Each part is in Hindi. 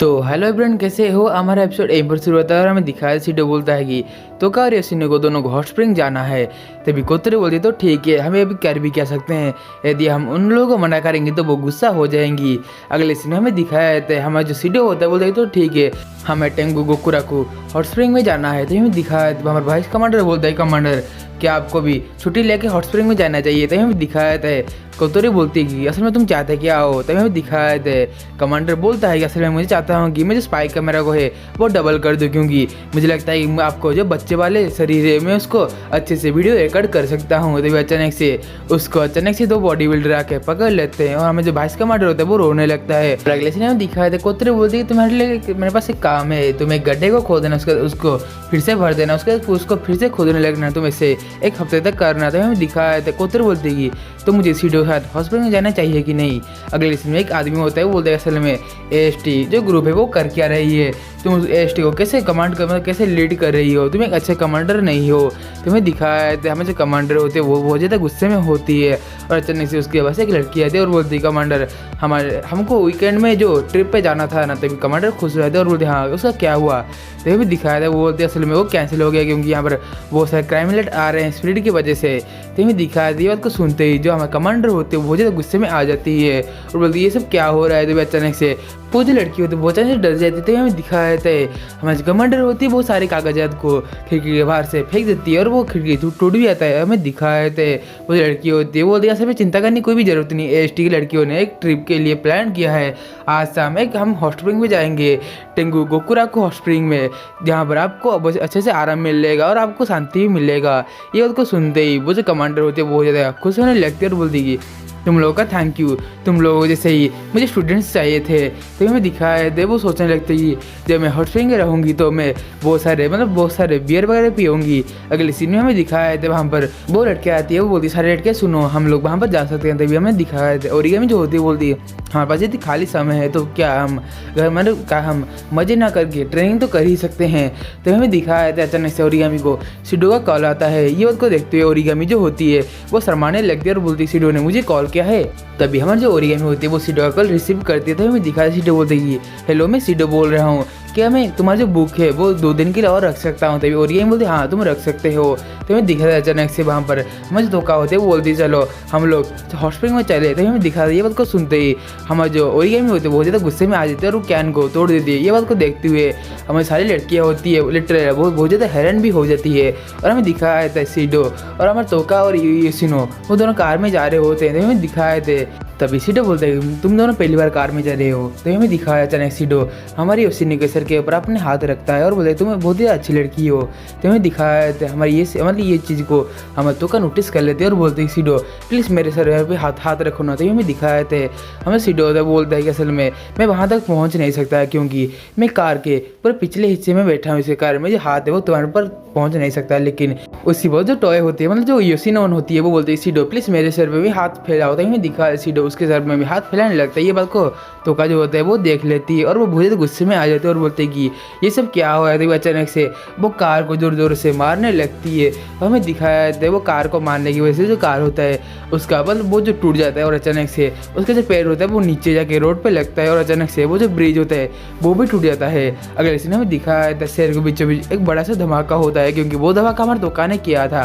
तो हेलो एवरीवन, कैसे हो। हमारा एपिसोड यहीं पर शुरू होता है और हमें दिखाया सीडो बोलता है कि तो का रेसिनो को दोनों को हॉट स्प्रिंग जाना है। तभी कोतरे बोलती तो ठीक है, हमें अभी कर भी क्या सकते हैं, यदि हम उन लोगों को मना करेंगे तो वो गुस्सा हो जाएंगी। अगले सीन में हमें दिखाया जाता है हमारा जो सीडो होता है बोलता है तो ठीक है, हमें टेंगू गोकुराकू हॉट स्प्रिंग में जाना है। तो हमें दिखाया हमारा वाइस कमांडर बोलता है कमांडर क्या आपको भी छुट्टी लेके हॉट स्प्रिंग में जाना चाहिए। तभी हमें दिखाया जाता है कोतरी बोलती है कि असल में तुम चाहते क्या हो। तभी हमें दिखाया जाता है कमांडर बोलता है कि असल में मुझे चाहता हूँ कि मैं जो स्पाई कैमरा को है वो डबल कर दूँ, क्योंकि मुझे लगता है कि आपको जो बच्चे वाले शरीर है मैं उसको अच्छे से वीडियो रिकॉर्ड कर सकता हूँ। तभी अचानक से दो बॉडी बिल्डर आके पकड़ लेते हैं और हमें जो वाइस कमांडर होता है वो रोने लगता है। अगले सीन में दिखाया था कोतरी बोलती है कि तुम्हारे लिए मेरे पास एक काम है, तुम एक गड्ढे को खोदना, उसको फिर से भर देना, उसको फिर से खोदने लगना, तुम इसे एक हफ्ते तक करना। तो हमें दिखाया था कोतरी बोलती है कि तो मुझे सीडो साथ हॉस्पिटल में जाना चाहिए कि नहीं। अगले सीन में एक आदमी होता है वो बोलता है असल में एएसटी जो ग्रुप है वो कर क्या रही है, तुम एएसटी को कैसे कमांड कर मतलब कैसे लीड कर रही हो, तुम एक अच्छे कमांडर नहीं हो। तुम्हें दिखाया है हमें जो कमांडर होते हैं वो बहुत ज़्यादा गुस्से में होती है और अचानक से उसके पास एक लड़की आती है और बोलती है कमांडर हमको वीकेंड में जो ट्रिप पे जाना था ना। तभी कमांडर खुश रहते और बोलते हाँ उसका क्या हुआ। तो भी दिखाया था वो बोलते असल में वो कैंसिल हो गया क्योंकि यहाँ पर बहुत सारे क्राइम अलर्ट आ रहे हैं स्पिरिट की वजह से। तो भी दिखाया था ये बात को सुनते ही जो हमारे कमांडर होते हैं बहुत ज़्यादा गुस्से में आ जाती है और बोलती है ये सब क्या हो रहा है। तो अचानक से वो जो लड़की होती है बहुत अचानक से डर जाती है। तो हमें दिखाया जाता है हमारे कमांडर होती है बहुत सारे कागजात को खिड़की के बाहर से फेंक देती है और वो खिड़की टूट भी जाता है। हमें दिखाया जाता है वो लड़की होती है वो बोलती है असल में चिंता करने की कोई भी जरूरत नहीं, एएसटी की लड़कियों ने एक ट्रिप के लिए प्लान किया है। आज शाम हम हॉट स्प्रिंग में जाएंगे, टेंगू गोकुराकू हॉट स्प्रिंग में, जहाँ पर आपको अच्छे से आराम मिलेगा और आपको शांति भी मिलेगा। ये बात को सुनते ही वो जो कमांडर होते हैं बहुत ज़्यादा खुश होने लगती है और बोलती कि तुम लोगों का थैंक यू, तुम लोगों जैसे ही मुझे स्टूडेंट्स चाहिए थे। तो हमें दिखाया है वो सोचने लगते कि जब मैं हॉट स्प्रिंग में रहूँगी तो मैं बहुत सारे बियर वगैरह पीऊँगी। अगले सीन में हमें दिखाया है वहाँ पर वो लड़कियाँ आती है वो बोलती सारे लड़कियाँ सुनो हम लोग वहाँ पर जा सकते हैं। तभी हमें दिखाया है ओरिगामी जो होती है बोलती है हमारे पास यदि खाली समय है तो क्या हम मज़े ना करके ट्रेनिंग तो कर ही सकते हैं। तो हमें दिखाया है अचानक से ओरिगामी को सीडो का कॉल आता है। ये बात को देखते हुए ओरिगामी जो होती है वो शर्माने लगती है और बोलती है सीडो ने मुझे कॉल क्या है। तभी हमारे जो ओरिगामी होती है वो सीडो का कॉल रिसीव करती है। तो हमें दिखाया सीडो बोलती है हेलो मैं सीडो बोल रहा हूँ, क्या मैं तुम्हारी जो बुक है वो 2 दिन के लिए और रख सकता हूँ। तभी ओरिगामी बोलती है हाँ तुम रख सकते हो। तो हमें दिखा अचानक से वहाँ पर हमारे जो धोखा होते हैं वो बोलती है चलो हम लोग हॉट स्प्रिंग में चले। तो हमें दिखा ये बात को सुनते ही हमारे जो ओरिगामी होते हैं बहुत ज़्यादा गुस्से में आ जाते हैं और वो कैन को तोड़ देती है। ये बात को देखते हुए हमारी सारी लड़कियाँ होती है लिटरली बहुत ज़्यादा हैरान भी हो जाती है। और हमें दिखाया जाता है सीडो और हमारे तोका और यूसिनो वो दोनों कार में जा रहे होते हैं। तो हमें दिखाए थे तभी सीडो बोलते हैं तुम दोनों पहली बार कार में जा रहे हो। तो हमें दिखाया अचानक सीडो हमारी यूसिनो के सर के ऊपर अपने हाथ रखता है और बोलते तुम बहुत ही अच्छी लड़की हो। तो हमें दिखाया था हमारी ये चीज़ को हम तो का नोटिस कर लेते हैं और बोलते हैं सीडो प्लीज़ मेरे सर पे हाथ रखो ना। तो हमें दिखाया थे हमें सीडो होता है बोलता है कि असल में मैं वहाँ तक पहुँच नहीं सकता क्योंकि मैं कार के पूरे पिछले हिस्से में बैठा हूँ, इसके कारण में जो हाथ है वो तुम्हारे पर पहुँच नहीं सकता। लेकिन उसकी बहुत जो टॉय होती है मतलब जो यूसिनो होती है वो बोलती है सीडो प्लीज़ मेरे सर पर भी हाथ फैलाओ। तो हमें दिखाया सीडो उसके सर में भी हाथ फैलाने लगता है। ये बात को तोका जो होता है वो देख लेती है और वो बहुत ज़्यादा गुस्से में आ जाते हैं और बोलते हैं कि ये सब क्या हो रहा है। तो अचानक से वो कार को जोर जोर से मारने लगती है। हमें दिखाया जाता है वो कार को मारने की वजह से जो कार होता है उसका बल वो जो टूट जाता है और अचानक से उसका जो पैर होता है वो नीचे जाके रोड पे लगता है और अचानक से वो जो ब्रिज होता है वो भी टूट जाता है। अगले सीन हमें दिखाया जाता है शहर के बीचों बीच एक बड़ा सा धमाका होता है क्योंकि वो धमाका हमारे दुकान ने किया था।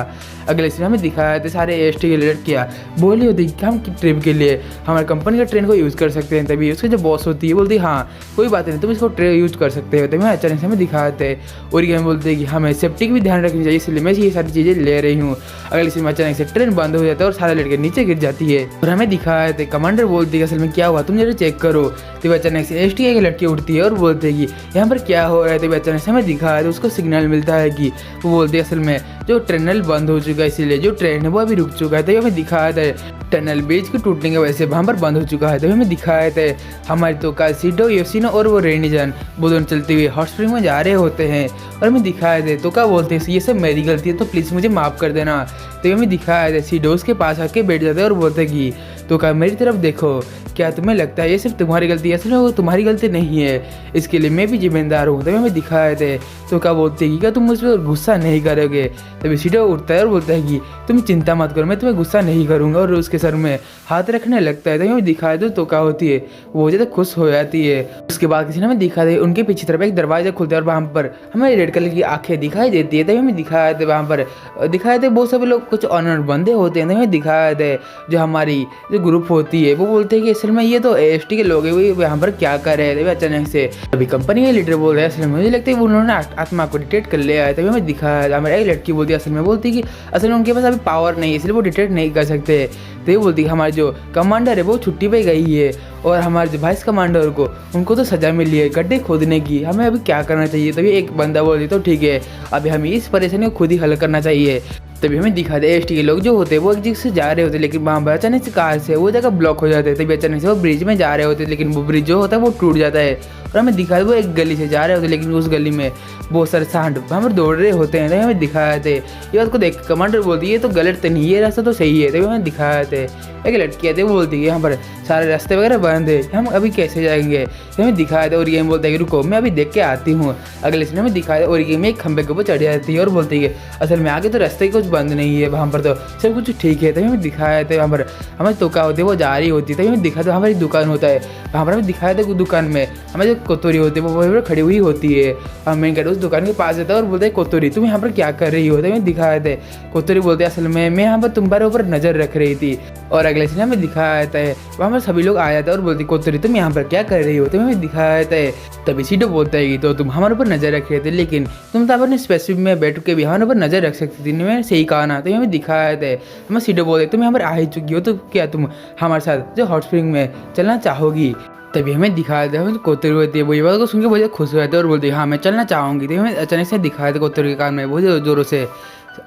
अगले सीन हमें दिखाया जाता है सारे एएसटी के लड़कियाँ बोली होती कि हम ट्रिप के लिए हमारे कंपनी का ट्रेन को यूज़ कर सकते हैं। तभी उसकी जो बॉस होती है बोलती है हाँ कोई बात नहीं तुम इसको ट्रेन यूज़ कर सकते हो। तभी अचानक से हमें दिखाते हैं ओरिगामी बोलते हैं कि हमें सेफ्टी की भी ध्यान रखनी चाहिए इसलिए मैं ये सारी चीज़ें ले रही हूँ। अगले सीन में अचानक से ट्रेन बंद हो जाता है और सारे लड़के नीचे गिर जाती है और हमें दिखाया था कमांडर बोलती है असल में क्या हुआ तुम जरा चेक करो। तभी अचानक से एएसटी की लड़की उठती है और बोलते हैं कि यहाँ पर क्या हो रहा है। तभी अचानक से हमें दिखाया तो उसको सिग्नल मिलता है कि वो बोलती है असल में जो टनल बंद हो चुका है इसीलिए जो ट्रेन है वो अभी रुक चुका है। तभी हमें दिखाया था टनल ब्रिज के टूटने की वजह से वहाँ पर बंद हो चुका है। तभी हमें दिखाया था हमारे तो का सीडो यूसिनो और वो रेनिजन वो दोनों चलते हुए हॉट स्प्रिंग में जा रहे होते हैं और हमें दिखाया था तो क्या बोलते हैं ये सब मेरी गलती है तो प्लीज़ मुझे माफ़ कर देना। तो हमें दिखाया था सीडो उसके पास आके बैठ जाते हैं और बोलते हैं कि तो कहा मेरी तरफ देखो, क्या तुम्हें लगता है ये सिर्फ तुम्हारी गलती है? असल में वो तुम्हारी गलती नहीं है, इसके लिए मैं भी जिम्मेदार हूँ। तभी हमें दिखाए थे। तो क्या बोलते हैं कि क्या तुम मुझ पर गुस्सा नहीं करोगे? तभी सीधा उठता है और बोलता है कि तुम चिंता मत करो, मैं तुम्हें गुस्सा नहीं करूँगा, और उसके सर में हाथ रखने लगता है। तभी हमें दिखाए दो तो क्या होती है, वो ज़्यादा खुश हो जाती है। उसके बाद किसी ने हमें दिखा दे उनके पीछे तरफ एक दरवाजा खुलता है और वहाँ पर हमें रेड कलर की आंखें दिखाई देती है। तभी हमें दिखाए थे वहाँ पर दिखाए थे बहुत सभी लोग कुछ ऑनर बंदे होते हैं। तभी हमें दिखाए थे जो हमारी जो ग्रुप होती है वो बोलते हैं कि असल में ये तो एसटी के लोग हैं, वो यहाँ पर क्या कर रहे थे। अचानक से अभी कंपनी के लीडर बोल रहे हैं, असल में मुझे लगता है उन्होंने आत्मा को डिटेक्ट कर लिया है। तभी हमें दिखाया हमारी एक लड़की बोलती है, असल में बोलती है कि असल में उनके पास अभी पावर नहीं है इसलिए वो डिटेक्ट नहीं कर सकते। तो ये बोलती है हमारी जो कमांडर है वो छुट्टी पे गई है, और हमारे जो वाइस कमांडर को उनको तो सजा मिली है गड्ढे खोदने की, हमें अभी क्या करना चाहिए? तभी एक बंदा बोलती तो ठीक है, अभी हमें इस परेशानी को खुद ही हल करना चाहिए। तभी हमें दिखा दे एसटी के लोग जो होते हैं वो एक जगह से जा रहे होते, लेकिन वहाँ पर अचानक से कार से वो जगह ब्लॉक हो जाते हैं। तभी अचानक से वो ब्रिज में जा रहे होते, लेकिन वो ब्रिज जो होता है वो टूट जाता है, और हमें दिखा वो एक गली से जा रहे होते, लेकिन उस गली में बहुत सारे सांड वहाँ पर दौड़ रहे होते हैं। तभी हमें दिखाए थे। ये बात को देख कमांडर बोलती है ये तो गलत तो नहीं है, रास्ता तो सही है। तभी हमें दिखाए थे एक लड़की आती है वो बोलती है यहाँ पर सारे रास्ते वगैरह बंद है, हम अभी कैसे जाएंगे? तो हमें दिखाया था और ये बोलता है कि रुको मैं अभी देख के आती हूँ। अगले सीन में दिखाया और ये में एक खंबे के ऊपर चढ़ जाती है और बोलती है असल में आगे तो रास्ते कुछ बंद नहीं है, वहाँ पर तो सब कुछ ठीक है। तभी हमें दिखाया था वहाँ पर हमें तो क्या होती है वो जा रही होती है। तभी हमें दिखाया था हमारी दुकान होता है, वहाँ पर हमें दिखाया था दुकान में हमें जो कोतोरी होती है वो वहीं पर खड़ी हुई होती है। हम मेन गेट उस दुकान के पास जाता है और बोलते हैं कोतोरी तुम यहाँ पर क्या कर रही हो? तभी हमें दिखाया था कोतोरी बोलते हैं असल में मैं यहाँ पर तुम्हारे ऊपर नज़र रख रही थी। और अगले सीन में दिखाया जाता है वहाँ पर सभी लोग आ जाते हैं और बोलते कोतरी तुम यहाँ पर क्या कर रही हो? तभी हमें दिखाया जाता है। तभी सीडो बोलता है कि तो तुम हमारे ऊपर नज़र रख रहे थे, लेकिन तुम तो अपने स्पेसिफिक में बैठ के भी हमारे ऊपर नज़र रख सकती थी, मैंने सही कहा ना? तो हमें दिखाया जाता है। हमें सीडो बोलते तुम यहाँ पर आ ही चुकी हो, तो क्या तुम हमारे साथ जो हॉट स्प्रिंग में चलना चाहोगी? तभी हमें दिखाया था हमें कोतरी होती है वो ये बात को सुन के बहुत खुश हो जाते हैं और बोलते हैं हाँ मैं चलना चाहूँगी। तो हमें अचानक से दिखाया था कोतरी के कान में बहुत ज़ोरों से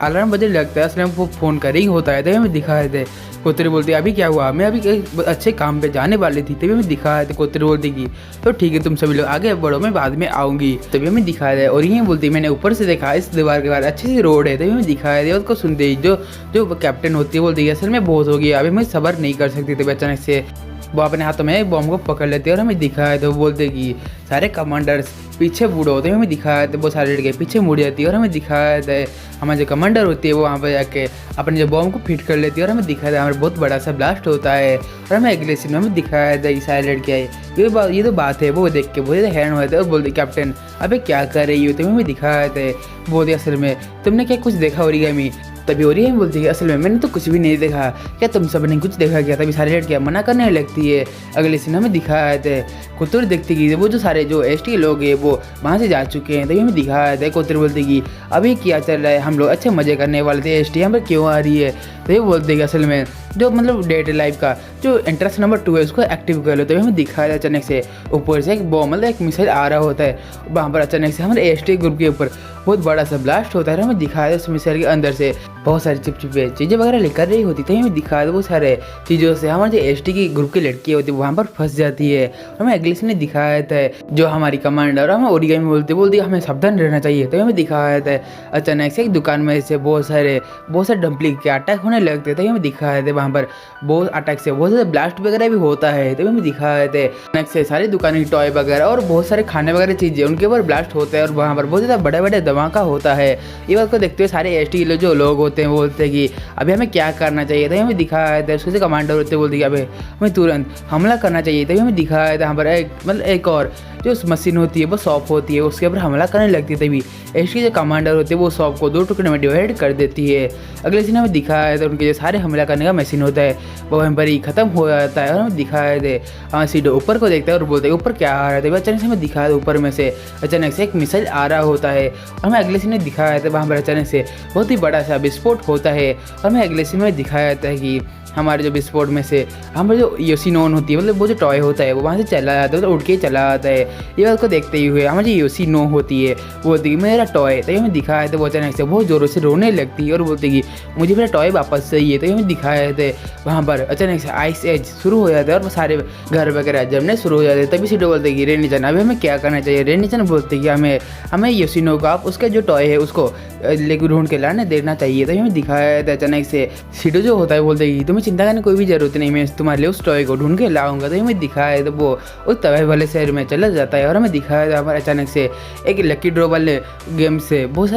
अलार्म बजने लगता है, असली में वो फ़ोन कर ही होता है। तभी हमें दिखाए थे कोतरी बोलती है अभी क्या हुआ? मैं अभी एक अच्छे काम पे जाने वाली थी। तभी हमें दिखाया था कोतरी बोलती कि तो ठीक है तुम सभी लोग आगे बढ़ो मैं बाद में आऊँगी। तभी हमें दिखाया था और यही बोलती मैंने ऊपर से देखा इस दीवार के बाद अच्छी सी रोड है। तभी हमें दिखाया था उसको सुनते ही जो कैप्टन होती है बोलती है असल में बहुत हो गया अभी मैं सब्र नहीं कर सकती। तभी अचानक से वो अपने हाथों में बॉम्ब को पकड़ लेते हैं और हमें दिखाया तो बोलते कि सारे कमांडर्स पीछे बूढ़े होते हैं। हमें दिखाया था वो सारे लड़के पीछे मुड़ जाती है और हमें दिखाया था हमारे जो कमांडर होती है वो वहाँ पर जाके अपने जो बॉम्ब को फिट कर लेती है और हमें दिखाया था हमारा बहुत बड़ा सा ब्लास्ट होता है। और हमें अगले सीन में हमें दिखाया था कि सारे लड़के आए ये तो बात है वो देख के बहुत ज़्यादा हैरान हुए थे और बोलते कैप्टन अबे क्या कर रही हो? तो हमें दिखाया था बोलते असल में तुमने क्या कुछ देखा ओरिगामी? तभी ओरिगामी बोलती है असल में मैंने तो कुछ भी नहीं देखा, क्या तुम सब ने कुछ देखा क्या? तभी सारी लड़कियाँ मना करने लगती है। अगले सीन में दिखाया था कोतरी देखती कि वो जो सारे जो एसटी लोग हैं वो वहाँ से जा चुके हैं। तभी हमें दिखाया था कोतरी बोलती कि अभी क्या चल रहा है, हम लोग अच्छे मज़े करने वाले थे, एसटी यहाँ पर क्यों आ रही है? तो ये बोलते कि असल में जो मतलब डेट लाइफ का जो इंटरेस्ट नंबर 2 है उसको एक्टिव कर लो। तो हमें दिखाया था अचानक से ऊपर से एक बॉम्ब मतलब एक मिसाइल आ रहा होता है, वहाँ पर अचानक से हमारे एसटी ग्रुप के ऊपर बहुत बड़ा सा ब्लास्ट होता है। हमें दिखाया था उस मिसाइल के अंदर से बहुत सारी चिपचिपे चीज़ें वगैरह लेकर रही होती। तो हमें दिखाया था वो सारे चीज़ों से हमारे जो एसटी की ग्रुप की लड़की होती है वहाँ पर फंस जाती है। हमें अगले से दिखाया था जो हमारी कमांडर हमें ओरिगामी बोलती हमें सावधान रहना चाहिए। तो हमें दिखाया था अचानक से एक दुकान में से बहुत सारे डम्पलिंग के अटैक होने लगते थे। हमें दिखाया था वहाँ पर बहुत अटैक से बहुत ज़्यादा ब्लास्ट वगैरह भी होता है। तो हमें दिखाया था अचानक से सारी दुकानें की टॉय वगैरह और बहुत सारे खाने वगैरह चीज़ें उनके ऊपर ब्लास्ट होता है और वहाँ पर बहुत ज़्यादा बड़े बड़े धमाका होता है। ये बात को देखते हुए सारे एसटी जो लोग होते हैं बोलते हैं कि अभी हमें क्या करना चाहिए था। हमें दिखाया था उसके कमांडर होते बोलते कि अभी हमें तुरंत हमला करना चाहिए। तभी हमें दिखाया था यहाँ पर एक और जो मशीन होती है वो शॉप होती है उसके ऊपर हमला करने लगती है। तभी एसटी जो कमांडर होते हैं वो शॉप को 2 टुकड़े में डिवाइड कर देती है। अगले सीन हमें दिखाया था उनके जो सारे हमला करने का मशीन होता है वो वहीं पर ही खत्म हो जाता है। और हमें दिखाया थे सीधे ऊपर को देखते हैं और बोलते हैं ऊपर क्या आ रहा है। अचानक से हमें दिखाया था ऊपर में से अचानक से एक मिसाइल आ रहा होता है और हमें अगले सीन में दिखाया था वहाँ पर अचानक से बहुत ही बड़ा सा विस्फोट होता है। और हमें अगले सीन में दिखाया जाता है कि हमारे जो विस्फोट में से हमारे जो योसिनोन होती है मतलब वो जो टॉय होता है वो वहाँ से चला जाता है मतलब उड़ के चला आता है। ये बात को देखते हुए हमारी जो योसिनो होती है वो बोलती है मेरा टॉय। तो हमें दिखाया था वो अचानक से बहुत ज़ोरों से रोने लगती है और बोलती कि मुझे मेरा टॉय वापस चाहिए। तो हमें दिखाया था वहाँ पर अचानक से आइस एज शुरू हो जाता है और वो सारे घर वगैरह जमने शुरू हो जाते हैं। तभी सीधे बोलते कि रेनीचन अभी हमें क्या करना चाहिए? रेनीचन बोलते कि हमें योसिनो को आप उसका जो टॉय है उसको लेकर ढूंढ के लाने देना चाहिए। तो हमें दिखाया था अचानक से सीडो जो होता है बोलते कि तुम तुम्हें चिंता करने की कोई भी ज़रूरत नहीं, मैं तुम्हारे लिए उस टॉय को ढूँढ के लाऊँगा। तो हमें दिखाया है तो वो उस तबाही वाले शहर में चला जाता है और हमें दिखाया था हमारे अचानक से एक लकी ड्रॉ वाले गेम से बहुत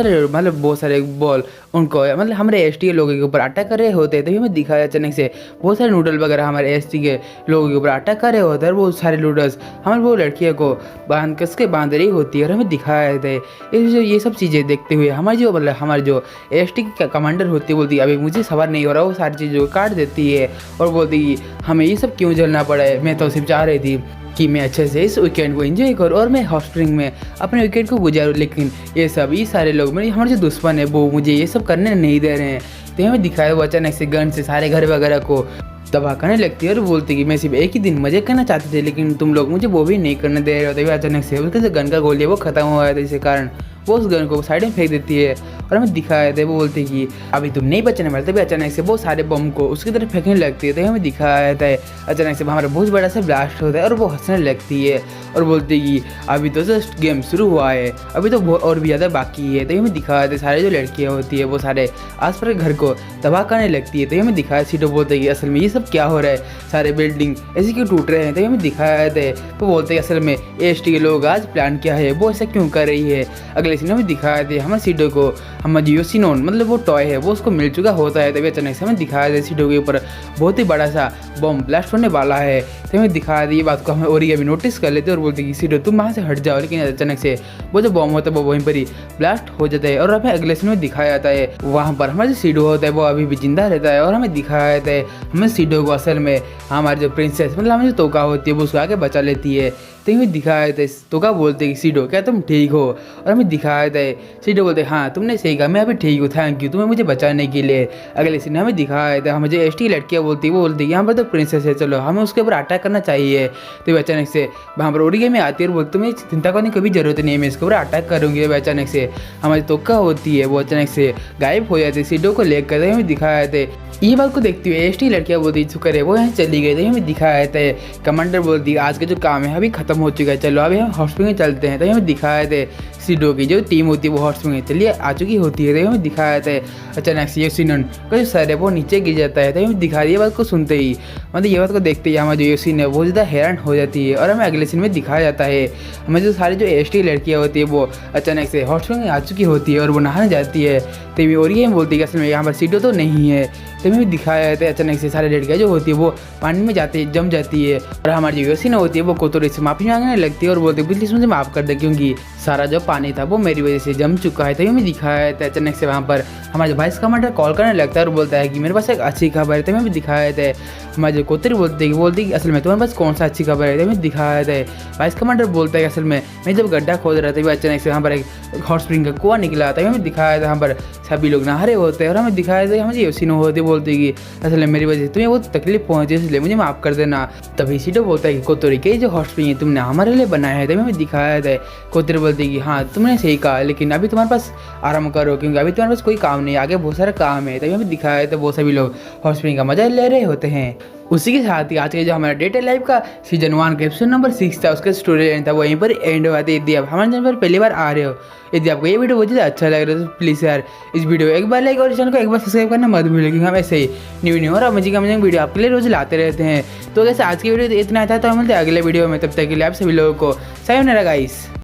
सारे बॉल उनको मतलब हमारे एसटी के लोगों के ऊपर अटैक कर रहे होते हैं। तो हमें दिखाया अचानक से बहुत सारे नूडल वगैरह हमारे एसटी के लोगों के ऊपर अटैक कर रहे होते हैं और बहुत सारे नूडल्स हमारे वो लड़कियों को बांध रही होती है और हमें दिखाया था ये सब चीज़ें देखते हुए हमारे जो एसटी की कमांडर होती है बोलती है अभी मुझे सवार नहीं हो रहा, वो सारी चीज़ों को काट देती है और बोलती है हमें ये सब क्यों झेलना पड़ा है, मैं तो सिर्फ चाह रही थी कि मैं अच्छे से इस वीकेंड को एंजॉय करूँ और मैं हॉट स्प्रिंग में अपने वीकेंड को गुजारूँ, लेकिन ये सारे लोग हमारे जो दुश्मन है वो मुझे ये सब करने नहीं दे रहे हैं। तो हमें दिखाया वो अचानक से गन से सारे घर वगैरह को तबाह करने लगती है और बोलती कि मैं सिर्फ एक ही दिन मजे करना चाहते थे, लेकिन तुम लोग मुझे वो भी नहीं करने दे रहे होते। अचानक से उसके जो गन का गोली है वो ख़त्म हो गया था, जिसके कारण वो उस गन को साइड में फेंक देती है और हमें दिखाया था वो बोलती कि अभी तुम नहीं बचने वाले। तभी अचानक से वो सारे बम को उसकी तरफ फेंकने लगती है। तो हमें दिखाया था अचानक से हमारा बहुत बड़ा सा ब्लास्ट होता है और वो हंसने लगती है और बोलती कि अभी तो जस्ट गेम शुरू हुआ है, अभी तो और भी ज़्यादा बाकी है। तो हमें दिखाया था सारे जो लड़कियाँ होती है वो सारे आसपास के घर को तबाह करने लगती है। तो हमें दिखाया सीटो बोलते कि असल में ये सब क्या हो रहा है, सारे बिल्डिंग ऐसे क्यों टूट रहे हैं। तो हमें दिखाया था वो बोलते हैं असल में एसटी के लोग आज प्लान क्या है, वो ऐसा क्यों कर रही है। अगले सीन में दिखाया था हमारे सीटो को हमारे योसिनोन मतलब वो टॉय है वो उसको मिल चुका होता है। तभी अचानक से हमें दिखाया था सीटो के ऊपर बहुत ही बड़ा सा बम ब्लास्ट होने वाला है। तो हमें दिखाया था ये बात को हमें और अभी नोटिस कर लेते और बोलते कि सीटो तुम वहाँ से हट जाओ, लेकिन अचानक से वो जो बम होता है वो वहीं पर ही ब्लास्ट हो जाता है और हमें अगले सीन में दिखाया जाता है वहाँ पर हमारा जो सीडो होता है वो अभी भी जिंदा रहता है और हमें दिखाया जाता है हमें सीडो को असल में हमारी जो प्रिंसेस मतलब हमें जो तोका होती है वो उसको आके बचा लेती है। तो हमें दिखाया जाता है तोका बोलते कि सीडो क्या तुम ठीक हो, और हमें दिखाया जाता है सीडो बोलते हाँ तुमने सही कहा, मैं अभी ठीक हूँ, थैंक यू तुम्हें मुझे बचाने के लिए। अगले सीन हमें दिखाया जाता है हमें जो एसटी लड़कियाँ बोलती है वो बोलती है यहाँ पर तो प्रिंसेस है, चलो हमें उसके ऊपर अटैक करना चाहिए। तो अचानक से वहाँ पर ओरिगे में आती है और बोलती तुम्हें चिंता करने की कभी जरूरत नहीं है, मैं इसके ऊपर अटैक करूँगी। अचानक से हमारी तोका होती है वो अचानक से गायब हो जाती है सीडो को लेकर। हमें दिखाया जाता है ये बात को देखते हुए एसटी लड़कियाँ बोलती शुक्र है वो यहाँ चली गई। तो हमें दिखाया जाता है कमांडर बोलती है आज का जो काम है अभी खत्म हो चुका है, चलो अभी हम हॉट स्प्रिंग में चलते हैं। तो हमें दिखाया जाता है सीडो की जो टीम होती है वो हॉट स्प्रिंग में चलिए आ चुकी होती है। तो हमें दिखाया जाता है अचानक से योसिनन का जो सर है वो नीचे गिर जाता है। तो हमें दिखा ये बात को सुनते ही मतलब ये बात को देखते ही हमारे जो योसिन है वो ज़्यादा हैरान हो जाती है और हमें अगले सीन में दिखाया जाता है हमें जो सारी जो एसटी लड़कियाँ होती है वो अचानक से हॉट स्प्रिंग में आ चुकी होती है और वो नहाने जाती है। तभी और ये बोलती है असल में यहाँ पर सीडो तो नहीं है। तो हमें दिखाया जाता है अचानक से सारी लड़कियाँ जो होती है वो पानी में जम जाती है और हमारी जो योसिन होती है वो कोतोरी से माफ़ी मांगने लगती है और बोलती है प्लीज़ मुझे माफ़ कर दे क्योंकि सारा जो पानी था वो मेरी वजह से जम चुका है। तो हमें दिखाया जाता है अचानक से वहाँ पर हमारे वाइस कमांडर कॉल करने लगता है और बोलता है कि मेरे पास एक अच्छी खबर है। तो हमें दिखाया जाता है हमारे जो कोतरी बोलती है कि असल में तुम्हारे पास कौन सा अच्छी खबर है। तो हमें दिखाया जाता है वाइस कमांडर बोलता है कि असल में मैं जब गड्ढा खोद रहा था अचानक से वहाँ पर एक हॉट स्प्रिंग का कुआं निकला था। हमें दिखाया था वहाँ पर सभी लोग नहा रहे होते हैं और हमें दिखाया था हमें योसिनो होती बोलती कि असल में मेरी वजह से तुम्हें बहुत तकलीफ पहुँची इसलिए मुझे माफ़ कर देना। तभी सीडो बोलता है कि कोतरी के जो हॉट स्प्रिंग है तुमने हमारे लिए बनाया है। तभी हमें दिखाया था कोतरी बोलती कि हाँ तुमने सही कहा, लेकिन अभी तुम्हारे पास आराम करो क्योंकि अभी तुम्हारे पास कोई काम नहीं, आगे बहुत सारा काम है। तभी हमें दिखाया था वो सभी लोग हॉट स्प्रिंग का मजा ले रहे होते हैं। उसी के साथ ही आज के जो हमारा डेट लाइफ का सीजन 1 का एपिसोड नंबर 6 था उसका स्टोरी लाइन था वो यहीं पर एंड हुआ था। यदि आप हमारे चैनल पर पहली बार आ रहे हो, यदि आपको ये वीडियो बहुत ज़्यादा अच्छा लग रहा है तो प्लीज़ यार इस वीडियो को एक बार लाइक और चैनल को एक बार सब्सक्राइब करना मत भूलिए क्योंकि हम ऐसे ही न्यू और अमेजिंग वीडियो आपके लिए रोज लाते रहते हैं। तो वैसे आज की वीडियो इतना था, तो हम मिलते हैं अगले वीडियो में, तब तक के लिए आप सभी लोगों को सायोनारा गाइस।